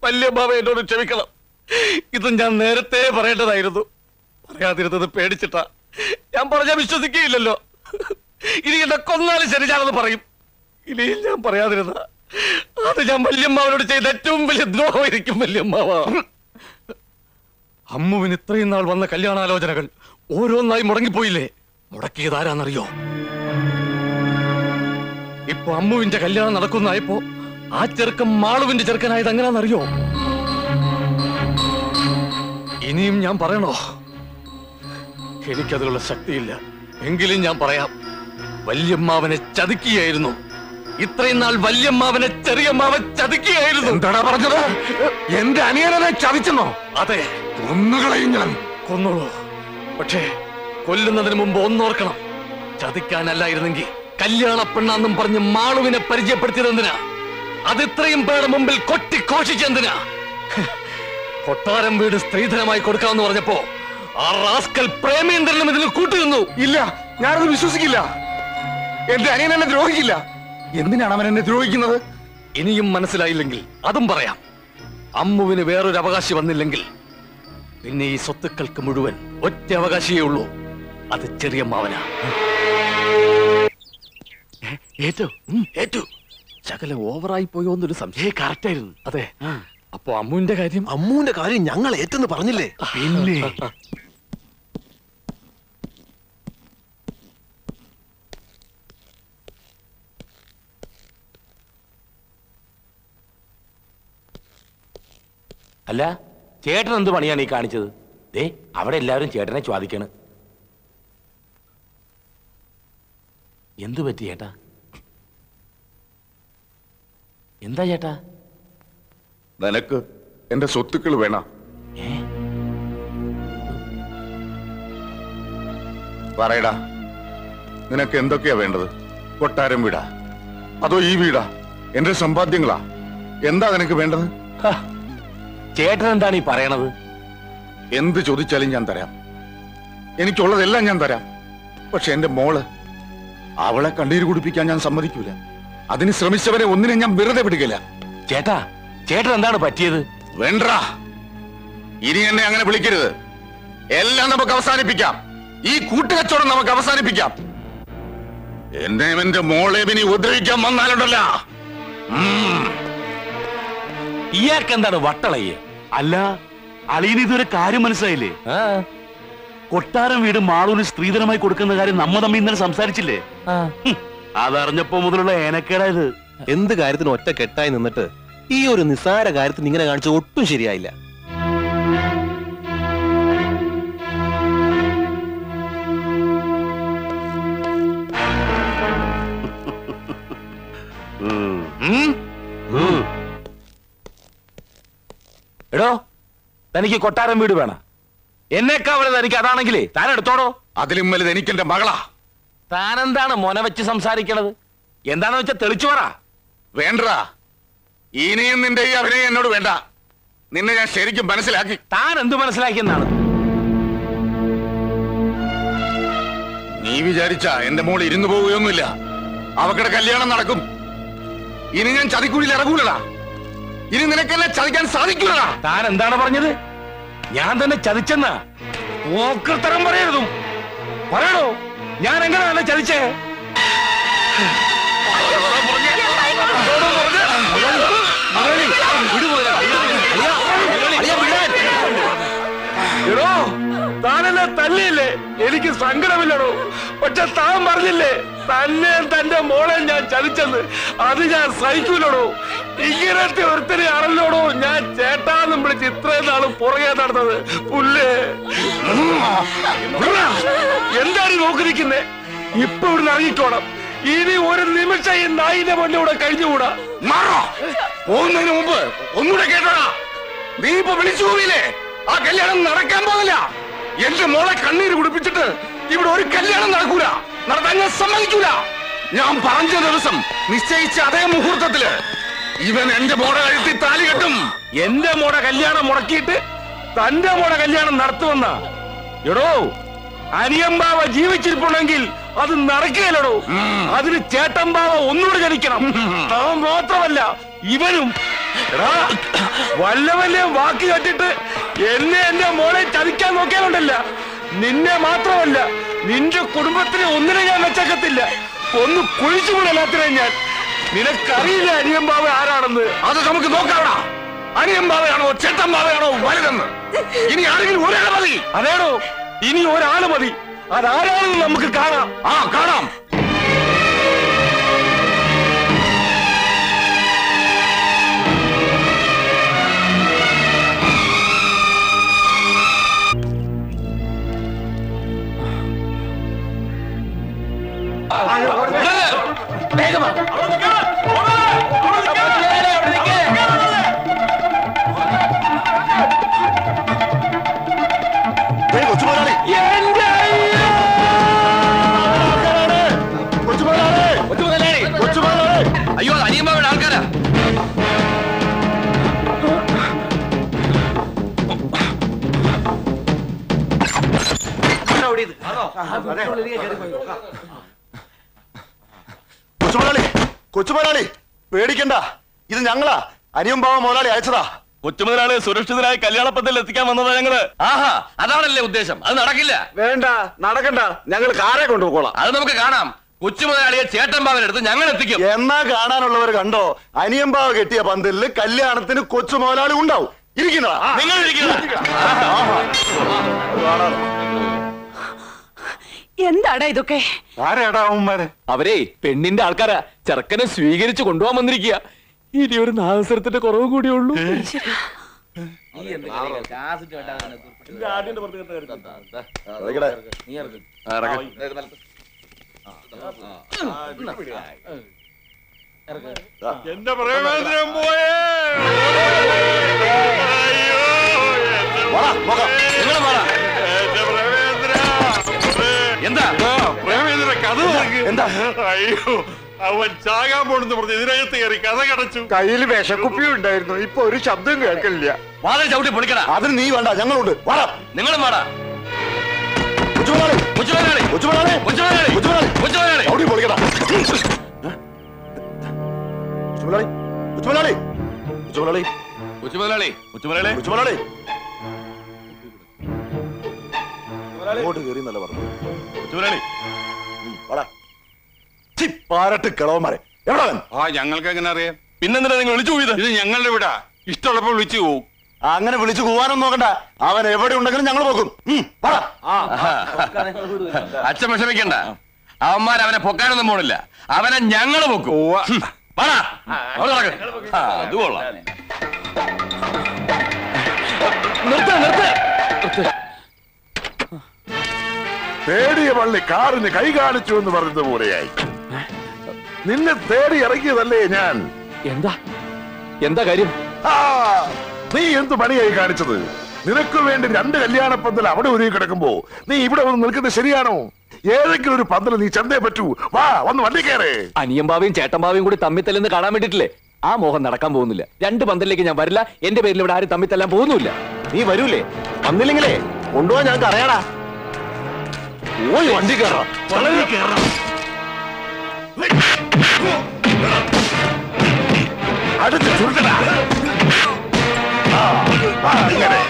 വല്യമ്മാവ എന്നോട് ക്ഷമിക്കണം. ഇത് ഞാൻ നേരത്തെ പറയേണ്ടതായിരുന്നു. പറയാതിരുന്നത് പേടിച്ചിട്ടാ. ഞാൻ പറഞ്ഞാൽ വിശ്വസിക്കുകയില്ലല്ലോ. ഇനി എന്നെ കൊന്നാലും ശരി ഞാനത് പറയും. ഇനിയും ഞാൻ പറയാതിരുന്ന അത് ഞാൻ വല്യമ്മാവനോട് ചെയ്ത ഏറ്റവും വലിയ ദ്രോഹമായിരിക്കും. വല്യമ്മാവ, അമ്മുവിന് ഇത്രയും നാൾ വന്ന കല്യാണാലോചനകൾ ഓരോന്നായി മുടങ്ങിപ്പോയില്ലേ? മുടക്കിയത് ആരാന്നറിയോ? ഇപ്പൊ അമ്മുവിന്റെ കല്യാണം നടക്കുന്നതായപ്പോ ആ ചെറുക്കൻ മാളുവിന്റെ ചെറുക്കനായത് എങ്ങനെയാണെന്നറിയോ? ഇനിയും ഞാൻ പറയണോ? എനിക്കതിനുള്ള ശക്തിയില്ല. എങ്കിലും ഞാൻ പറയാം. വല്യമ്മാവനെ ചതിക്കുകയായിരുന്നു. ഇത്രയും നാൾ വല്യമ്മാവനെ ചെറിയമ്മാവൻ ചതിക്കുകയായിരുന്നു. എന്താടാ പറഞ്ഞത്? എന്റെ അനിയനെ ചതിച്ചെന്നോ? അതെ, കൊന്നുകളയും ഞാൻ. കൊന്നോളൂ. പക്ഷേ കൊല്ലുന്നതിന് മുമ്പ് ഒന്നോർക്കണം. ചതിക്കാനല്ലായിരുന്നെങ്കിൽ കല്യാണ പെണ്ണാന്നും പറഞ്ഞ് മാളുവിനെ പരിചയപ്പെടുത്തിയതെന്തിനാ? അത് ഇത്രയും പേരുടെ മുമ്പിൽ കൊട്ടിഘോഷിച്ചെന്തിനാ? കൊട്ടാരം വീട് സ്ത്രീധനമായി കൊടുക്കാമെന്ന് പറഞ്ഞപ്പോ ആ റാസ്കൽ പ്രേമേന്ദ്രനും ഇതിന് കൂട്ടുനിന്നു. ഇല്ല, ഞാനത് വിശ്വസിക്കില്ല. എന്റെ അനിയൻ എന്നെ ദ്രോഹിക്കില്ല. എന്തിനാണ് അവൻ എന്നെ ദ്രോഹിക്കുന്നത്? ഇനിയും മനസ്സിലായില്ലെങ്കിൽ അതും പറയാം. അമ്മുവിന് വേറൊരു അവകാശി വന്നില്ലെങ്കിൽ പിന്നെ ഈ സ്വത്തുക്കൾക്ക് മുഴുവൻ ഒറ്റ അവകാശിയേ ഉള്ളൂ. അത് ചെറിയമ്മാവനാ. ഏറ്റു ശകലം ഓവറായി പോയോ എന്നൊരു സംശയം. കറക്റ്റായിരുന്നു. അതെ. അപ്പൊ അമ്മുവിന്റെ കാര്യം ഞങ്ങൾ ഏറ്റെന്ന് പറഞ്ഞില്ലേ? പിന്നെ അല്ല, ചേട്ടൻ എന്ത് പണിയാണ് ഈ കാണിച്ചത്? ദേ അവിടെ എല്ലാവരും ചേട്ടനെ ചോദിക്കണ്. എന്തു പറ്റി ചേട്ടാ? എന്താ ചേട്ടാ? നിനക്ക് എന്റെ സ്വത്തുക്കൾ വേണം. പറയടാ, നിനക്ക് എന്തൊക്കെയാ വേണ്ടത്? കൊട്ടാരം വീടാ, അതോ ഈ വീടാ? എന്റെ സമ്പാദ്യങ്ങളാ? എന്താ നിനക്ക് വേണ്ടത്? ചേട്ടൻ എന്താണ് ഈ പറയണത്? എന്ത് ചോദിച്ചാലും ഞാൻ തരാം. എനിക്കുള്ളതെല്ലാം ഞാൻ തരാം. പക്ഷെ എന്റെ മോള്, അവളെ കണ്ണീര് കുടിപ്പിക്കാൻ ഞാൻ സമ്മതിക്കൂല. അതിന് ശ്രമിച്ചവരെ ഒന്നിനെ ഞാൻ വെറുതെ വിടുകയില്ല. ചേട്ടൻ എന്താണ് പറ്റിയത്? വേണ്ടാ, ഇനി എന്നെ അങ്ങനെ വിളിക്കരുത്. എല്ലാം നമുക്ക് അവസാനിപ്പിക്കാം. ഈ കൂട്ടുകച്ചവടം നമുക്ക് അവസാനിപ്പിക്കാം. എന്നെ എന്റെ മോളെ ഇനി ഉപദ്രവിക്കാൻ വന്നാലുണ്ടല്ലോ. ഇയാൾക്ക് എന്താണ് വട്ടളയെ? അല്ല, അളിയന് ഇതൊരു കാര്യം മനസ്സിലായില്ലേ? കൊട്ടാരം വീട് മാളൂന് സ്ത്രീധനമായി കൊടുക്കുന്ന കാര്യം നമ്മ തമ്മിൽ ഇന്നലെ സംസാരിച്ചില്ലേ? അതറിഞ്ഞപ്പോ മുതലുള്ള ഏനക്കേടായത്. എന്ത് കാര്യത്തിന് ഒറ്റ കെട്ടായി നിന്നിട്ട് ഈ ഒരു നിസ്സാര കാര്യത്തിന് ഇങ്ങനെ കാണിച്ച ഒട്ടും ശരിയായില്ല. എടോ, തനിക്ക് കൊട്ടാരം വീട് വേണം. എന്നേക്കാവലെ തനിക്ക് അതാണെങ്കിലേ താൻ എടുത്തോടോ. അതിലും വലുത് എനിക്ക് എന്റെ മകളാ. താനെന്താണ് മൊന വെച്ച് സംസാരിക്കണത്? എന്താണെന്ന് വെച്ചാൽ തെളിച്ചു പറ. വേണ്ടാ, ഇനിയും നിന്റെ ഈ അഭിനയം എന്നോട് വേണ്ട. നിന്നെ ഞാൻ ശരിക്കും മനസ്സിലാക്കി. താൻ എന്ത് മനസ്സിലാക്കിയെന്നാണ്? നീ വിചാരിച്ച എന്റെ മോൾ ഇരുന്നു പോവുകയൊന്നുമില്ല. അവക്കടെ കല്യാണം നടക്കും. ഇനി ഞാൻ ചതിക്കുഴിയിൽ ഇറങ്ങൂലടാ. ഇനി നിനക്കെന്നെ ചതിക്കാൻ സാധിക്കൂലടാ. താൻ എന്താണ് പറഞ്ഞത്? ഞാൻ തന്നെ ചതിച്ചെന്നാ? ഓക്കത്തരം പറയരുതും. പറയണോ, ഞാൻ എങ്ങനെയാണ് ചതിച്ചേ? എടോ, താനെന്നെ തല്ലിയില്ലേ? എനിക്ക് സങ്കടമില്ലടോ. പക്ഷെ താൻ പറഞ്ഞില്ലേ തന്നെ തന്റെ മോളെ ഞാൻ ചതിച്ചെന്ന്? അത് ഞാൻ സഹിക്കൂലടോ. ഇങ്ങനത്തെ ഒരുത്തനെ അറിഞ്ഞോടോ ഞാൻ ചേട്ടാന്നും വിളിച്ച് ഇത്രയും നാളും പുറകെ നടന്നത്. പുല്ലേ, എന്താണ് നോക്കി നിൽക്കുന്നേ? ഇപ്പൊ ഇവിടുന്ന് ഇറങ്ങിക്കോണം. ഇനി ഒരു നിമിഷം ഈ നായിന്റെ മുന്നിലൂടെ കഴിഞ്ഞുകൂടാ. മാറോ, പോകുന്നതിന് മുമ്പ് ഒന്നുകൂടെ കേട്ടോടാ. നീ ഇപ്പൊ വിളിച്ചു പോവില്ലേ? ആ കല്യാണം നടക്കാൻ പോകില്ല. എന്റെ മോളെ കണ്ണീര് കുടിപ്പിച്ചിട്ട് ഇവിടെ ഒരു കല്യാണം നടക്കൂല, നടത്താൻ ഞാൻ സമ്മതിക്കൂല. ഞാൻ പറഞ്ഞ ദിവസം നിശ്ചയിച്ച അതേ മുഹൂർത്തത്തില് ഇവൻ എന്റെ മോടെ കഴുത്തി താലി കെട്ടും. എന്റെ മോടെ കല്യാണം മുടക്കിയിട്ട് തന്റെ മോടെ കല്യാണം നടത്തുമെന്ന? എടോ, അനിയമ്പാവ ജീവിച്ചിരിപ്പുണ്ടെങ്കിൽ അത് നടക്കുകയല്ലോ. അതിന് ചേട്ടമ്പാവ ഒന്നുകൂടെ ജനിക്കണം. അവൻ മാത്രമല്ല ഇവനും. വല്ല വാക്ക് കേട്ടിട്ട് എന്റെ മോളെ ചതിക്കാൻ നോക്കിയാലുണ്ടല്ല, നിന്നെ മാത്രമല്ല നിന്റെ കുടുംബത്തിനെ ഒന്നിനെ ഞാൻ വെച്ചേക്കത്തില്ല. ഒന്ന് കുഴിച്ചുകൂടെ എല്ലാത്തിനെയും ഞാൻ. നിനക്കറിയില്ല അനിയമ്പാവ ആരാണെന്ന്. അത് നമുക്ക് നോക്കാവടാ. അനിയമ്പാവയാണോ ചേട്ടമ്പാവയാണോ വലുതെന്ന് ഇനി ആരെങ്കിലും ഒരാൾ മതി. അതേടോ, ഇനി ഒരാള് മതി. അതാരാണെന്ന് നമുക്ക് കാണാം. കാണാം. അയ്യോ, അനിയമ്പാവയുടെ ആൾക്കാരാ. കൊച്ചുമുതലാളി പേടിക്കണ്ട, ഇത് ഞങ്ങളാ. അനിയമ്പാവ മുതലാളി അയച്ചതാ. കൊച്ചുമുതലാളി സുരക്ഷിതരായി കല്യാണപ്പന്തലിൽ എത്തിക്കാൻ വന്നതാ ഞങ്ങള്. ആഹാ, അതാണല്ലേ ഉദ്ദേശം. അത് നടക്കില്ല. വേണ്ട, നടക്കണ്ട. ഞങ്ങൾ കാറെ കൊണ്ടുപോകോളാം. അത് നമുക്ക് കാണാം. കൊച്ചുമുതലാളിയെ ചേട്ടമ്പാവനെടുത്ത് ഞങ്ങൾ എത്തിക്കും. എന്നാ കാണാനുള്ളവർ കണ്ടോ, അനിയമ്പാവ കെട്ടിയ പന്തലില് കല്യാണത്തിന് കൊച്ചു മുതലാളി ഉണ്ടാവും. ഇരിക്കുന്നതാ നിങ്ങൾ എന്താടാ ഇതൊക്കെ? ആരാടാ അവന്മാരെ? അവരെ പെണ്ണിന്റെ ആൾക്കാരാ. ചെറുക്കനെ സ്വീകരിച്ചു കൊണ്ടുപോകാൻ വന്നിരിക്കുക. ഇനി ഒരു നാദസ്വരത്തിന്റെ കുറവ് കൂടിയേ ഉള്ളൂ. എന്റെ പ്രേമേന്ദ്രൻ പോയേ. എന്താ പ്രേമേന്ദ്ര കഥ എന്താ? അയ്യോ, അവൻ ചാകാൻ പോണെന്ന് പറഞ്ഞ് ഇതിനകത്ത് കയറി കഥ കടച്ചു. കയ്യിൽ വിഷക്കുപ്പിയും ഉണ്ടായിരുന്നു. ഇപ്പൊ ഒരു ശബ്ദം കേൾക്കില്ല. വാതിൽ ചവിട്ടി പൊളിക്കടാ. അതിന് നീ വേണ്ട, ഞങ്ങളുണ്ട്. നിങ്ങളും വാടാ. കൊച്ചുമുതലാളി കൊച്ചുമുതലാളി കൊച്ചുമുതലാളി കൊച്ചുമുതലാടി കൊച്ചുമുതലാളി കൊച്ചുമുതലാടി അവിടെ പൊളിക്കടാ. കൊച്ചുമുതലാളി കൊച്ചുമുതലാളി കൊച്ചുമുതലാളി കൊച്ചുമുതലാളി കൊച്ചുമുതലാളി കൊച്ചുമുതലാളി അങ്ങോട്ട് കയറി എന്നല്ല പറഞ്ഞു. കൊച്ചുമുതലാളി പാരട്ട് കിളവന്മാരെ എവിടെവൻ? ഞങ്ങൾക്ക് എങ്ങനെ അറിയാം? പിന്നെന്തിനാ നിങ്ങൾ വിളിച്ചു പോയത്? ഇത് ഞങ്ങളുടെ വീടാ. ഇഷ്ടമുള്ളപ്പോൾ വിളിച്ചു പോവും. അങ്ങനെ വിളിച്ചു പോവാനൊന്നും നോക്കണ്ട. അവൻ എവിടെ ഉണ്ടെങ്കിലും ഞങ്ങൾ നോക്കും. അച്ഛൻ വിഷമിക്കണ്ട. അവന്മാർ അവനെ പൊക്കാനൊന്നും പോണില്ല. അവനെ ഞങ്ങൾ പൊക്കും. അത് കൊള്ളാം. തേടിയ പള്ളി കാറിന് കൈ കാണിച്ചു എന്ന് പറഞ്ഞത് പോലെയായി. നിന്നെ തേടി ഇറങ്ങിയതല്ലേ ഞാൻ. എന്താ കാര്യം? നീ എന്ത് പണിയായി കാണിച്ചത്? നിനക്ക് വേണ്ടി 2 കല്യാണ പന്തൽ അവിടെ ഒരുങ്ങി കിടക്കുമ്പോ നീ ഇവിടെ വന്ന് നിൽക്കുന്നത് ശരിയാണോ? ഏതെങ്കിലും ഒരു പന്തൽ നീ ചെന്നേ പറ്റൂ. വാ, വന്ന് വണ്ടി കയറേ. അനിയമ്പാവയും ചേട്ടമ്പാവയും കൂടി തമ്മിത്തല്ലെന്ന് കാണാൻ വേണ്ടിട്ടില്ലേ? ആ മോഹം നടക്കാൻ പോകുന്നില്ല. 2 പന്തലിലേക്ക് ഞാൻ വരില്ല. എന്റെ പേരിൽ ഇവിടെ ആരും തമ്മിത്തല്ലാൻ പോകുന്നില്ല. നീ വരൂലേ? വന്നില്ലെങ്കിലേ കൊണ്ടുപോവാൻ ഞങ്ങൾക്ക് അറിയാടാ. ഓയ് വണ്ടി കയറാം. അടുത്ത് ചുരുക്കടാ. അങ്ങനെ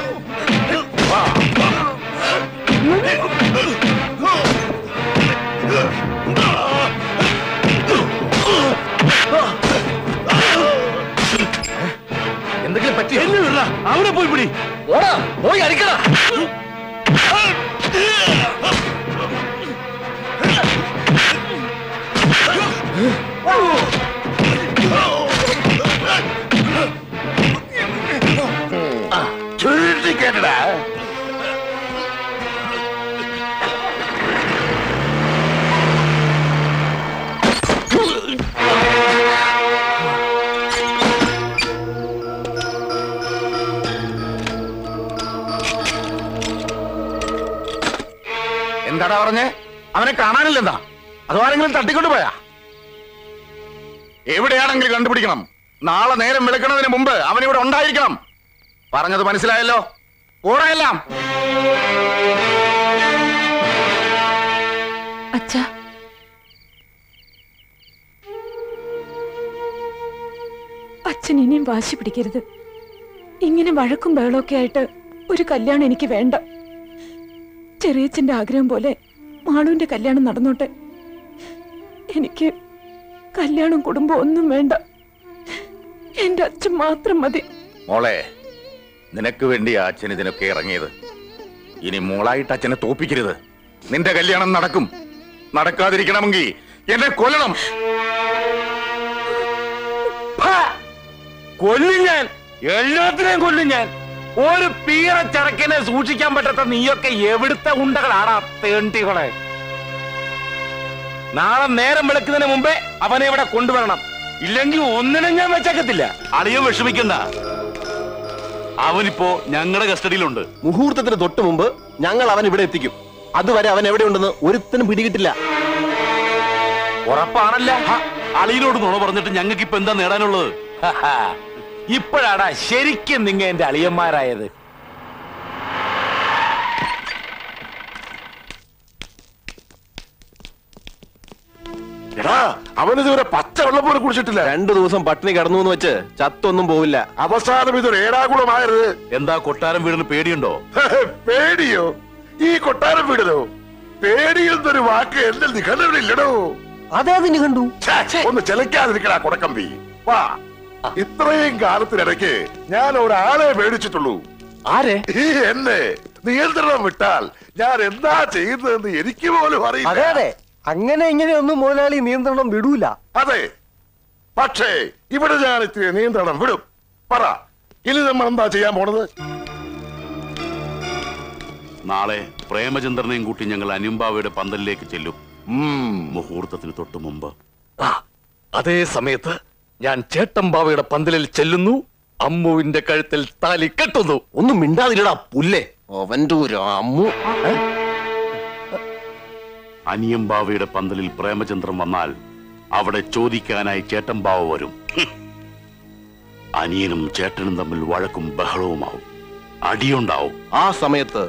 എന്തെങ്കിലും പറ്റി അവിടെ പോയി പിടി. ഓടാ, പോയി അടിക്കടാ. ചുരുട്ടി കേട്ടടാ. എന്താടാ പറഞ്ഞേ? അവനെ കാണാനില്ലെന്താ? അതോ ആരെങ്കിലും തട്ടിക്കൊണ്ട് പോയാ? എവിടെയാണെങ്കിലും കണ്ടുപിടിക്കണം. നാളെ നേരം വെളുക്കുന്നതിന് മുമ്പ് അവനിവിടെ ഉണ്ടായിരിക്കണം. പറഞ്ഞത് മനസ്സിലായല്ലോ? ഓടായെല്ലാം. അച്ഛാ, അച്ഛൻ ഇനിയും വാശി പിടിക്കരുത്. ഇങ്ങനെ വഴക്കും ബഹളമൊക്കെ ആയിട്ട് ഒരു കല്യാണം എനിക്ക് വേണ്ട. ചെറിയച്ഛന്റെ ആഗ്രഹം പോലെ മാളുവിന്റെ കല്യാണം നടന്നോട്ടെ. എനിക്ക് കല്യാണം കുടുംബം ഒന്നും വേണ്ട. എന്റെ അച്ഛൻ മാത്രം മതി. മോളെ, നിനക്ക് വേണ്ടി അച്ഛൻ ഇതിനൊക്കെ ഇറങ്ങിയത്. ഇനി മോളായിട്ട് അച്ഛനെ തോപ്പിക്കരുത്. നിന്റെ കല്യാണം നടക്കും. നടക്കാതിരിക്കണമെങ്കിൽ എന്നെ കൊല്ലണം. കൊല്ലും ഞാൻ, എല്ലാത്തിനെയും കൊല്ലും ഞാൻ. ഒരു പീറ ചരക്കിനെ സൂക്ഷിക്കാൻ പറ്റാത്ത നീയൊക്കെ എവിടുത്തെ ഉണ്ടകളാടാ തേണ്ടികളെ. നാളെ നേരം വെളുക്കുന്നതിന് മുമ്പേ അവനെ ഇവിടെ കൊണ്ടുവരണം. ഇല്ലെങ്കിൽ ഒന്നിനും ഞാൻ വെച്ചേക്കത്തില്ല. അളിയൻ വിഷമിക്കണ്ട, അവനിപ്പോ ഞങ്ങളുടെ കസ്റ്റഡിയിലുണ്ട്. മുഹൂർത്തത്തിന് തൊട്ട് മുമ്പ് ഞങ്ങൾ അവൻ ഇവിടെ എത്തിക്കും. അതുവരെ അവൻ എവിടെയുണ്ടെന്ന് ഒരുത്തനും പിടികിട്ടില്ല. ഉറപ്പാണല്ല? അളിയനോട് നുണ പറഞ്ഞിട്ട് ഞങ്ങൾക്ക് ഇപ്പൊ എന്താ നേടാനുള്ളത്? ഇപ്പോഴാടാ ശരിക്കും നിങ്ങ എന്റെ അളിയന്മാരായത്. എടാ, അവനിതുവരെ പച്ച വെള്ളം പോലും കുടിച്ചിട്ടില്ല. 2 ദിവസം പട്ടിണി കിടന്നു എന്ന് വെച്ച് ചത്തൊന്നും പോവില്ല. അവസാനം ഇതൊരു ഏടാകുളമായത്. എന്താ കൊട്ടാരം വീടിന് പേടിയുണ്ടോ? പേടിയോ? ഈ കൊട്ടാരം വീടലോ? പേടിയെന്നൊരു വാക്ക് എന്റെ നിഘണ്ടുവിലില്ലടോ. അതേതിന് കണ്ടു? ഒന്ന് ചെലക്കാതിരിക്കടാ കൊടക്കമ്പി. വാ, ഇത്രയും കാലത്തിനിടയ്ക്ക് ഞാൻ ഒരാളെ പേടിച്ചിട്ടുള്ളൂ. ആരെ? ഈ എന്നെ നിയന്ത്രണം വിട്ടാൽ ഞാൻ എന്താ ചെയ്യുന്നതെന്ന് എനിക്ക് പോലും അറിയില്ല. അതെ, അങ്ങനെ ഇങ്ങനെയൊന്നും മുതലാളി നിയന്ത്രണം വിടൂല. അതെ, പക്ഷേ ഇവിടെ ഞാൻ ഇത്തിരി നിയന്ത്രണം വിടും. പറ, ഇനി നമ്മൾ എന്താ ചെയ്യാൻ പോണത്? നാളെ പ്രേമചന്ദ്രനെയും കൂട്ടി ഞങ്ങൾ അനിയമ്പാവയുടെ പന്തലിലേക്ക് ചെല്ലും. മുഹൂർത്തത്തിന് തൊട്ടു മുമ്പ്. അതേ സമയത്ത് ഞാൻ ചേട്ടമ്പാവയുടെ പന്തലിൽ ചെല്ലുന്നു. അമ്മുവിന്റെ കഴുത്തിൽ താലി കെട്ടുന്നു. ഒന്നും മിണ്ടാതിരടാ പുല്ലേ. അവന്റെ ഒരു അമ്മു. അനിയമ്പാവയുടെ പന്തലിൽ പ്രേമചന്ദ്രൻ വന്നാൽ അവിടെ ചോദിക്കാനായി ചേട്ടമ്പാവ വരും. അനിയനും ചേട്ടനും തമ്മിൽ വഴക്കും ബഹളവുമാവും, അടിയുണ്ടാവും. ആ സമയത്ത്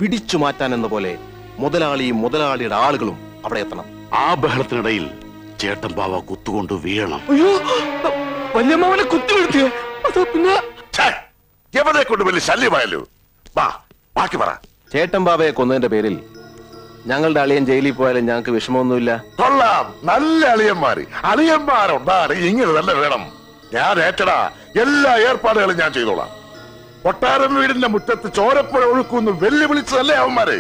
പിടിച്ചു മാറ്റാൻ എന്ന പോലെ മുതലാളിയും മുതലാളിയുടെ ആളുകളും അവിടെ എത്തണം. ആ ബഹളത്തിനിടയിൽ ചേട്ടമ്പാവ കുത്തുകൊണ്ട് വീഴണം. അയ്യോ, വല്യമ്മാവനെ കുത്തി വീഴ്ത്തിയേ. അത് പിന്നെ എവനെ കൊണ്ട് വലിയ ശല്യമായല്ലോ. വാ, ബാക്കി പറ. ചേട്ടൻ ബാബയെ കൊന്നതിന്റെ പേരിൽ ഞങ്ങളുടെ അളിയൻ ജയിലിൽ പോയാലും ഞങ്ങൾക്ക് വിഷമമൊന്നുമില്ല. കൊള്ളാം, നല്ല അളിയന്മാര്. അളിയന്മാരുണ്ടാണ് ഇങ്ങനെ തന്നെ വേണം. ഞാൻ ഏറ്റടാ, എല്ലാ ഏർപ്പാടുകളും ഞാൻ ചെയ്തോളാം. കൊട്ടാരം വീടിന്റെ മുറ്റത്ത് ചോരപ്പുഴ ഒഴുക്കുന്നു വെല്ലുവിളിച്ചതല്ലേ അവന്മാര്.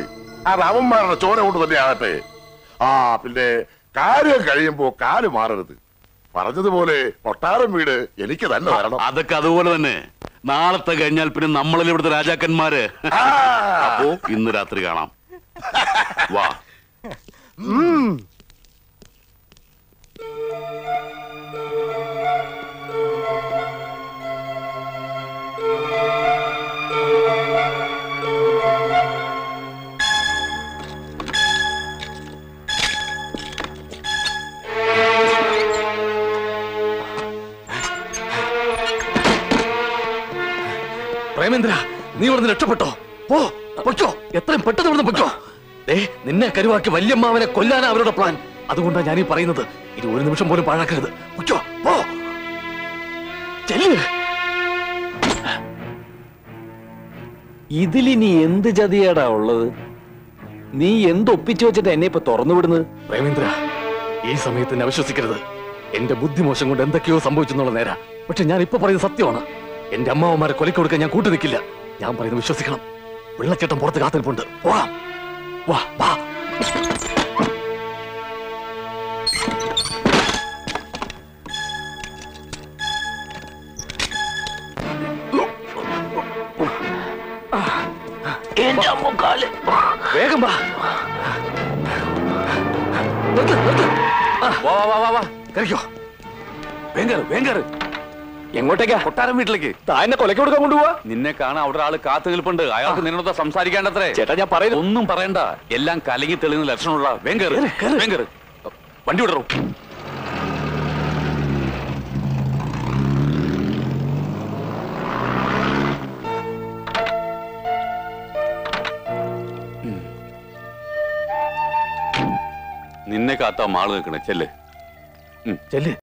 അത് അവന്മാരുടെ ചോര കൊണ്ട് തന്നെ ആകട്ടെ. ആ, പിന്നെ കാര്യം കഴിയുമ്പോ കാല് മാറരുത്. പറഞ്ഞതുപോലെ കൊട്ടാരം വീട് എനിക്ക് തന്നെ തരണം. അതൊക്കെ അതുപോലെ തന്നെ. നാളത്തെ കഴിഞ്ഞാൽ പിന്നെ നമ്മളല്ലേ ഇവിടുത്തെ രാജാക്കന്മാര്. അപ്പോ ഇന്ന് രാത്രി കാണാം. വാ. പ്രേമേന്ദ്ര, നീ ഇവിടുന്ന് രക്ഷപ്പെട്ടോ? പൊയ്ക്കോ, എത്രയും പെട്ടെന്ന് ഇവിടുന്ന് പൊയ്ക്കോ. നിന്നെ കരുവാക്കി വല്യമ്മാവനെ കൊല്ലാനാ അവരുടെ പ്ലാൻ. അതുകൊണ്ടാണ് ഞാനീ പറയുന്നത്. ഇത് ഒരു നിമിഷം പോലും പാഴാക്കരുത്. പൊയ്ക്കോ, പോ. ചെല്ല്. ഇതിലിനി എന്ത് ചതിയാടാ ഉള്ളത്? നീ എന്തൊപ്പിച്ചു വെച്ചിട്ട് എന്നെ ഇപ്പൊ തുറന്നു വിടുന്നത്? പ്രേമേന്ദ്ര, ഈ സമയത്ത് എന്നെ അവിശ്വസിക്കരുത്. എന്റെ ബുദ്ധിമോശം കൊണ്ട് എന്തൊക്കെയോ സംഭവിച്ചെന്നുള്ള നേരാ. പക്ഷെ ഞാൻ ഇപ്പൊ പറയുന്നത് സത്യമാണ്. എന്റെ അമ്മാവന്മാരെ കൊലയ്ക്ക് കൊടുക്കാൻ ഞാൻ കൂട്ടു നിൽക്കില്ല. ഞാൻ പറയുന്നത് വിശ്വസിക്കണം. വെള്ളച്ചേട്ടൻ പുറത്ത് കാത്തിരിപ്പുണ്ട്. പോകാം. വാ, വാ. വേഗം വാ. കഴിക്കോ. വേങ്കറ് എങ്ങോട്ടേക്കാ? കൊട്ടാരം വീട്ടിലേക്ക്. താന്നെ കൊലയ്ക്ക് കൊടുക്കാൻ കൊണ്ടുപോവാ? നിന്നെ കാണാൻ അവിടെ ആള് കാത്തു നിൽപ്പുണ്ട്. അയാൾക്ക് നിന്നോട് സംസാരിക്കേണ്ടത്രേ. ചേട്ടാ, ഞാൻ പറയുന്നത് ഒന്നും പറയണ്ട. എല്ലാം കലങ്ങി തെളിയുന്ന ലക്ഷണമുള്ള. വേങ്കറ് വണ്ടി വിടറോ. നിന്നെ കാത്താ മാള് നിൽക്കണേ ചെല്ല് ചെല്ല്